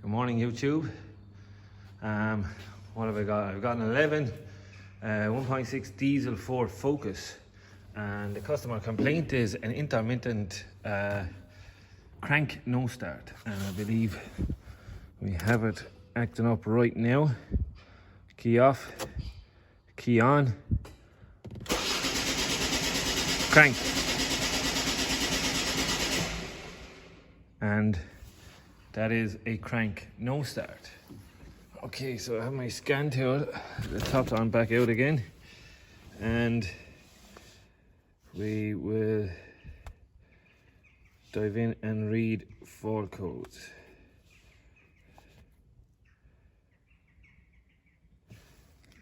Good morning, YouTube. What have I got? I've got an 11 1.6 diesel Ford Focus, and the customer complaint is an intermittent crank no start, and I believe we have it acting up right now. Key off, key on, crank, and that is a crank no start. Okay, so I have my scan tool, the top's on back out again, and we will dive in and read fault codes.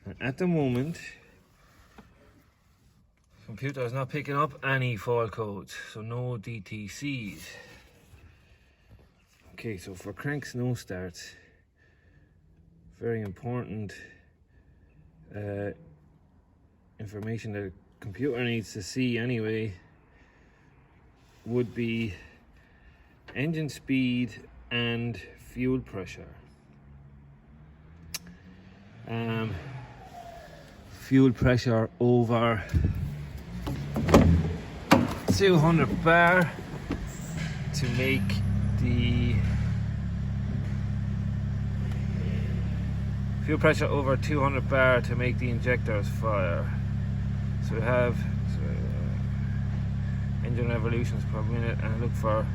And at the moment, the computer is not picking up any fault codes, so no DTCs. Okay, so for cranks no starts, very important information that the computer needs to see anyway would be engine speed and fuel pressure. Fuel pressure over 200 bar to make the fuel pressure over 200 bar to make the injectors fire. So we have engine revolutions per minute, and look for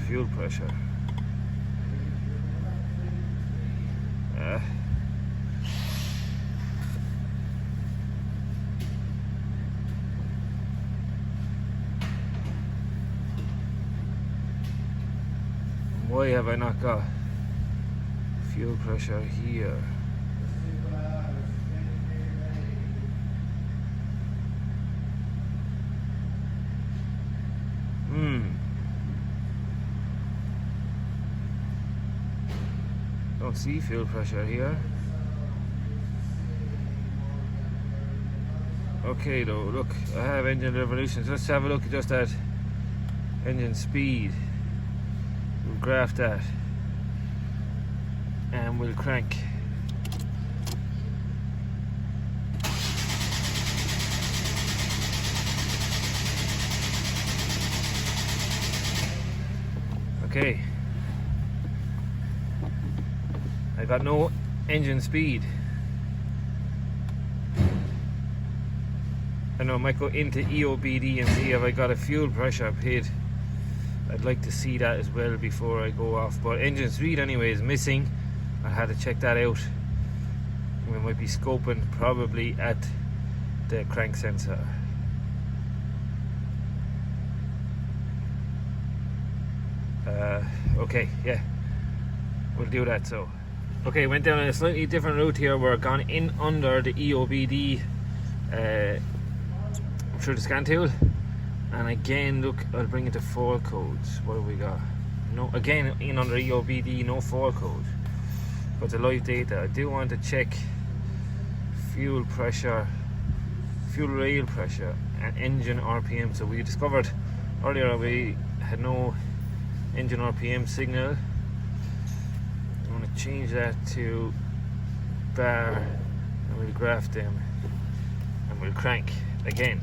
fuel pressure. Why have I not got fuel pressure here? Don't see fuel pressure here. Okay though, look, I have engine revolutions. Let's have a look just at engine speed. We'll graph that and we'll crank. Okay, I got no engine speed. I know I might go into EOBD and see if I got a fuel pressure PID. I'd like to see that as well before I go off, but engine speed anyway is missing. I had to check that out. We might be scoping probably at the crank sensor. Okay, yeah, we'll do that. So okay, went down a slightly different route here. We're gone in under the EOBD through the scan tool. And again, look, I'll bring it to fault codes. What have we got? No, again, in under EOBD, no fault code. But the live data, I do want to check fuel pressure, fuel rail pressure, and engine RPM. So we discovered earlier we had no engine RPM signal. I want to change that to bar, and we'll graph them, and we'll crank again.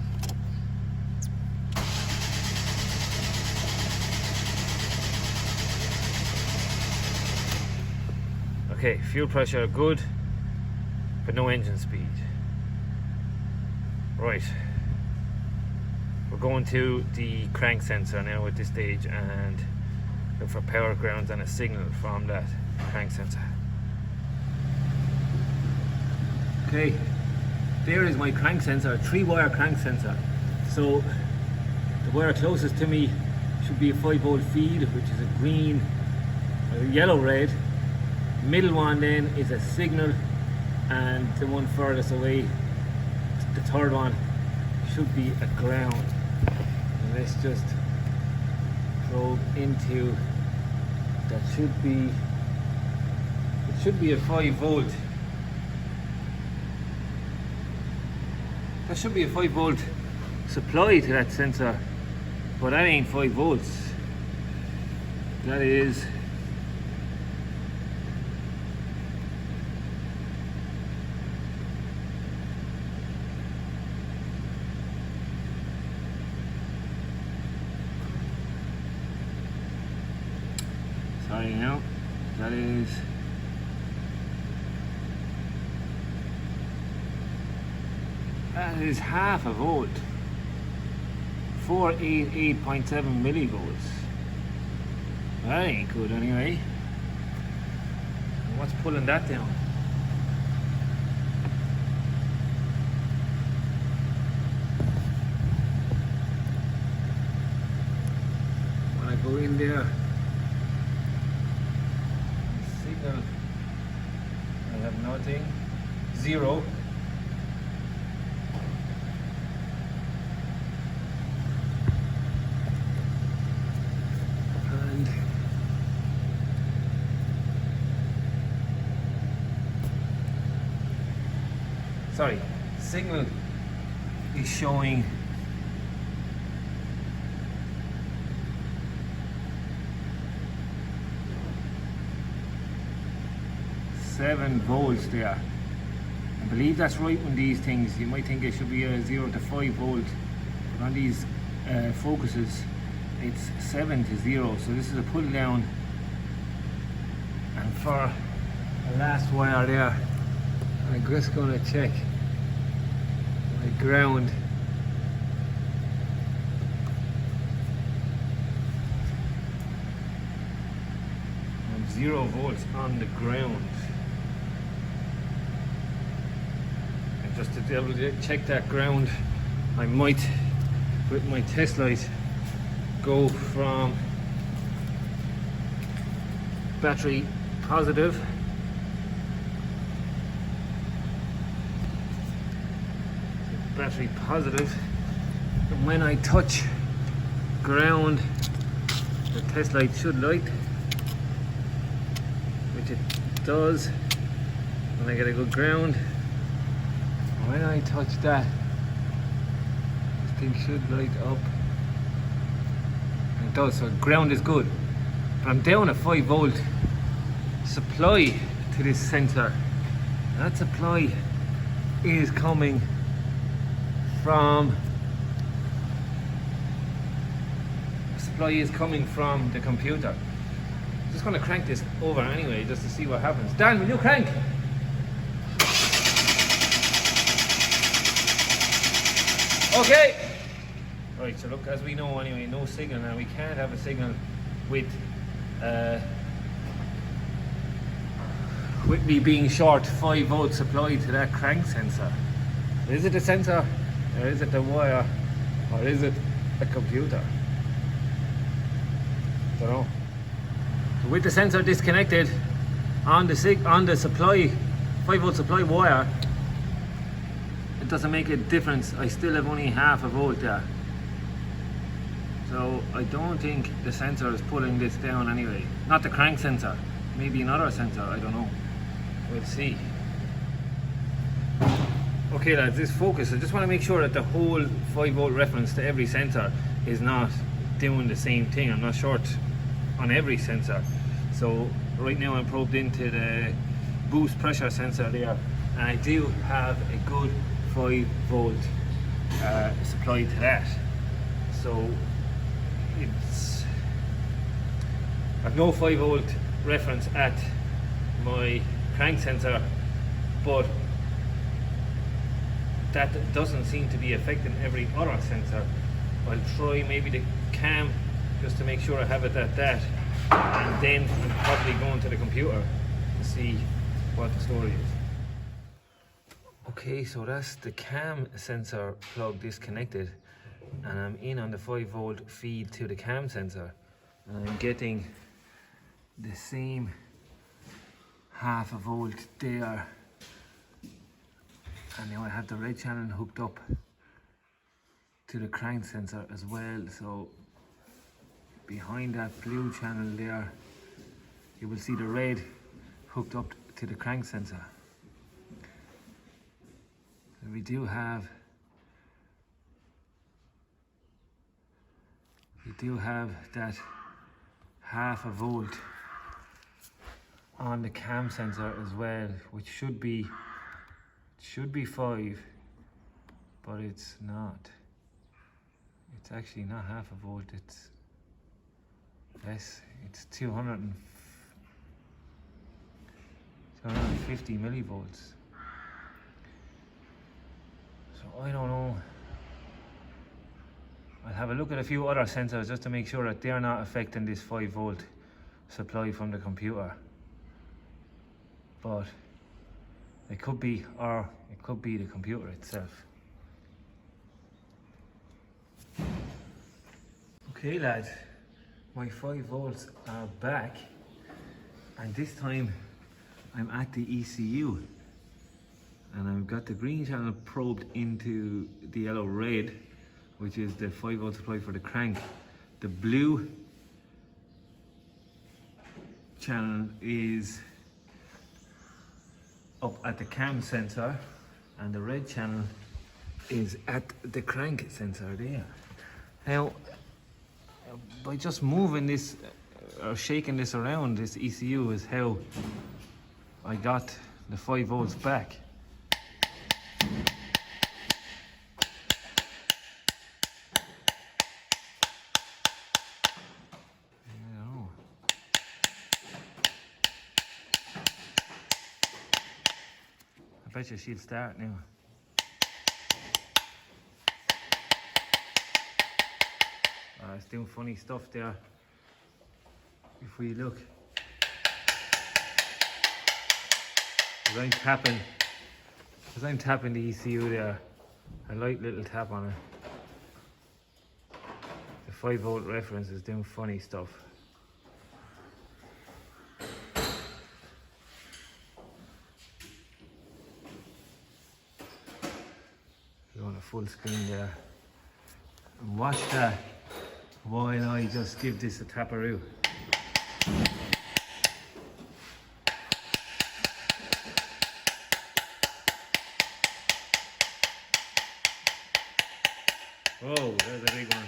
Okay, fuel pressure good, but no engine speed. Right, we're going to the crank sensor now at this stage and look for power grounds and a signal from that crank sensor. Okay, there is my crank sensor, 3-wire crank sensor. So the wire closest to me should be a 5-volt feed, which is a green, or yellow red. Middle one then is a signal, and the one furthest away, the third one, should be a ground. And let's just probe into that. It should be a 5-volt. That should be a 5-volt supply to that sensor, but that ain't 5 volts. That is sorry now, that is half a volt, 488.7 millivolts. That ain't good anyway. What's pulling that down? When I go in there, signal, I have nothing, 0. Sorry, signal is showing 7 volts there. I believe that's right on these things. You might think it should be a 0 to 5 volt, but on these focuses it's 7 to 0. So this is a pull down, and for the last wire there, I'm just going to check my ground. I'm 0 volts on the ground. And just to be able to check that ground, I might, with my test light, go from battery positive and when I touch ground, the test light should light, which it does when I get a good ground. When I touch that, this thing should light up, and it does. So ground is good, but I'm down a 5 volt supply to this sensor. That supply is coming from the computer. I'm just going to crank this over anyway, just to see what happens. Dan, will you crank? Okay. Right, so look, as we know anyway, no signal now. We can't have a signal with me being short 5 volt supply to that crank sensor. Is it the sensor, or is it the wire, or is it a computer? Don't know. So with the sensor disconnected on the supply 5 volt supply wire, it doesn't make a difference. I still have only half a volt there. So I don't think the sensor is pulling this down anyway. Not the crank sensor, maybe another sensor, I don't know. We'll see. Okay lads, this focus, I just want to make sure that the whole 5 volt reference to every sensor is not doing the same thing. I'm not short on every sensor. So right now I'm probed into the boost pressure sensor there, and I do have a good 5 volt supply to that. So I've no 5 volt reference at my crank sensor, but that doesn't seem to be affecting every other sensor. I'll try maybe the cam just to make sure I have it at that, and then I'm probably going to the computer to see what the story is. Okay, so that's the cam sensor plug disconnected, and I'm in on the 5 volt feed to the cam sensor, and I'm getting the same half a volt there, and now I have the red channel hooked up to the crank sensor as well. So behind that blue channel there, you will see the red hooked up to the crank sensor. So we do have that half a volt on the cam sensor as well, which should be 5, but it's not. It's actually not half a volt, it's less. It's 250 millivolts. So I don't know. I'll have a look at a few other sensors just to make sure that they're not affecting this 5 volt supply from the computer. But it could be, or it could be the computer itself. Okay lads, my 5 volts are back, and this time I'm at the ECU and I've got the green channel probed into the yellow red, which is the 5 volt supply for the crank. The blue channel is up at the cam sensor, and the red channel is at the crank sensor there. Now, by just moving this or shaking this around, this ECU is how I got the 5 volts back. I bet you she'll start now. It's doing funny stuff there. If we look, as I'm tapping the ECU there, a light little tap on it. The 5 volt reference is doing funny stuff. We're on a full screen there. And watch that while I just give this a taparoo. Oh, there's a big one.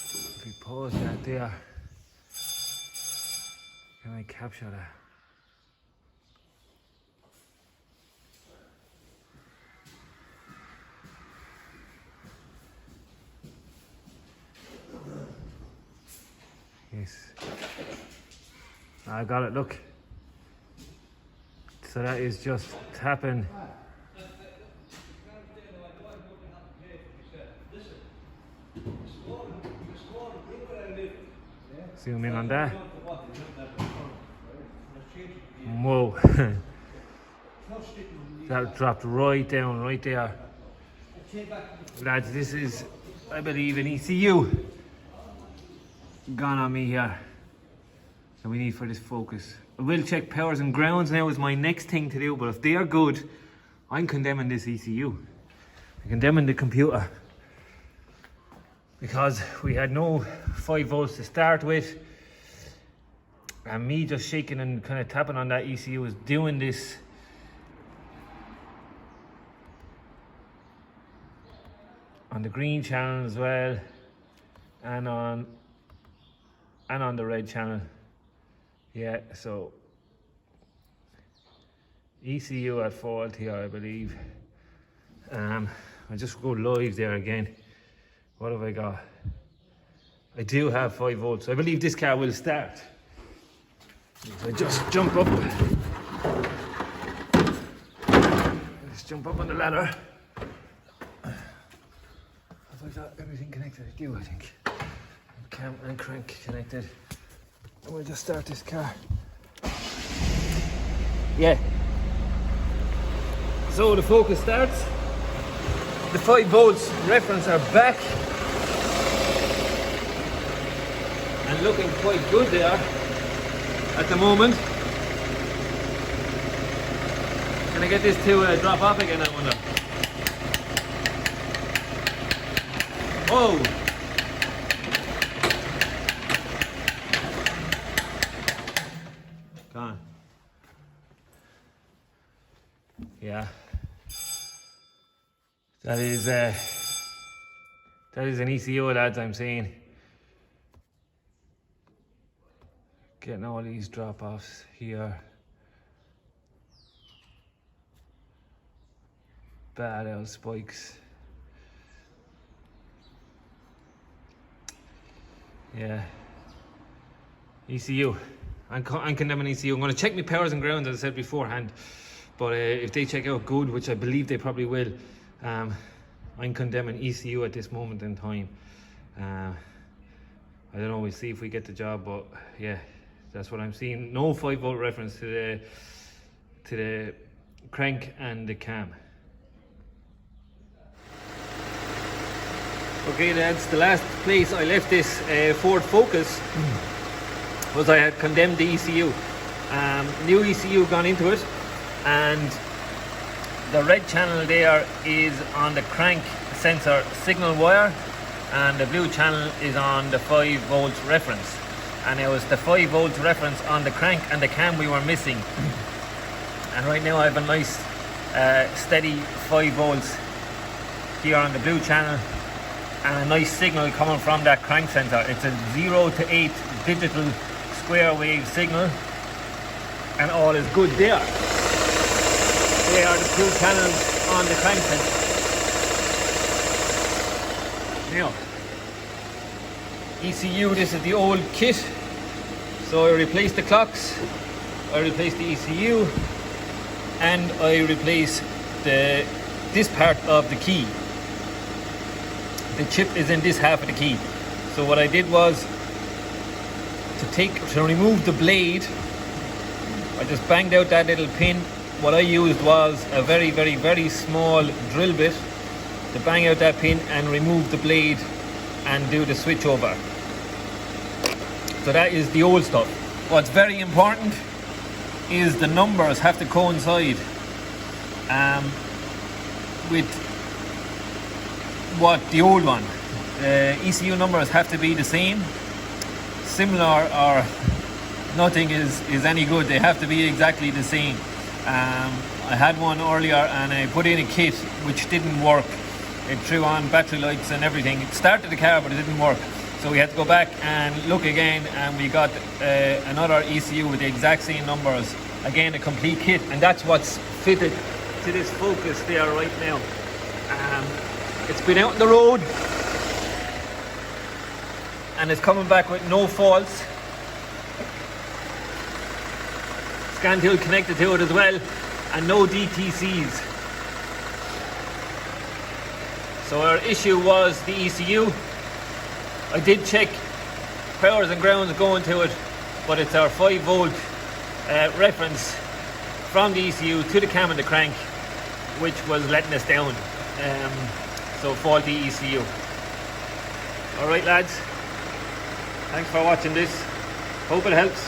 If we pause that there, can I capture that? Yes, I got it, look. So that is just tapping. Zoom in on that. Whoa. That dropped right down, right there. Lads, this is, I believe, an ECU gone on me here. So we need for this focus. I will check powers and grounds now is my next thing to do, but if they are good, I'm condemning this ECU. I'm condemning the computer. Because we had no 5 volts to start with. And me just shaking and kind of tapping on that ECU is doing this. On the green channel as well. And on the red channel. Yeah, so ECU at fault here, I believe. I'll just go live there again. What have I got? I do have 5 volts. I believe this car will start. If I just jump up. Let's jump up on the ladder. Have I got everything connected? I do, I think. Cam and crank connected. And we'll just start this car. Yeah. So the focus starts. The 5 volts reference are back. And looking quite good there at the moment. Can I get this to drop off again, I wonder? Whoa! Gone. Yeah. That is That is an ECU, lads, I'm saying. Getting all these drop-offs here. Bad old spikes. Yeah. ECU. I'm condemning ECU. I'm going to check my powers and grounds, as I said beforehand. But if they check out good, which I believe they probably will, I'm condemning ECU at this moment in time. I don't know, we'll see if we get the job, but yeah, that's what I'm seeing. No 5-volt reference to the crank and the cam. Okay, that's the last place I left this Ford Focus. Was I had condemned the ECU. New ECU gone into it, and the red channel there is on the crank sensor signal wire, and the blue channel is on the 5-volt reference. And it was the 5-volt reference on the crank and the cam we were missing. And right now I have a nice steady 5 volts here on the blue channel, and a nice signal coming from that crank sensor. It's a 0 to 8 digital square wave signal, and all is good there. They are the 2 channels on the crank sensor. Now, ECU, this is the old kit. So I replaced the clocks, I replaced the ECU, and I replaced this part of the key. The chip is in this half of the key. So what I did was to remove the blade, I just banged out that little pin. What I used was a very, very, very small drill bit to bang out that pin and remove the blade and do the switch over. So that is the old stuff. What's very important is the numbers have to coincide with what the old one. The ECU numbers have to be the same. Similar or nothing is any good. They have to be exactly the same. I had one earlier and I put in a kit which didn't work. It threw on battery lights and everything. It started the car, but it didn't work. So we had to go back and look again, and we got another ECU with the exact same numbers. Again, a complete kit, and that's what's fitted to this Focus there right now. It's been out on the road, and it's coming back with no faults. Scan tool connected to it as well, and no DTCs. So our issue was the ECU. I did check powers and grounds going to it, but it's our 5-volt reference from the ECU to the cam and the crank which was letting us down. So faulty ECU. Alright lads, thanks for watching this. Hope it helps.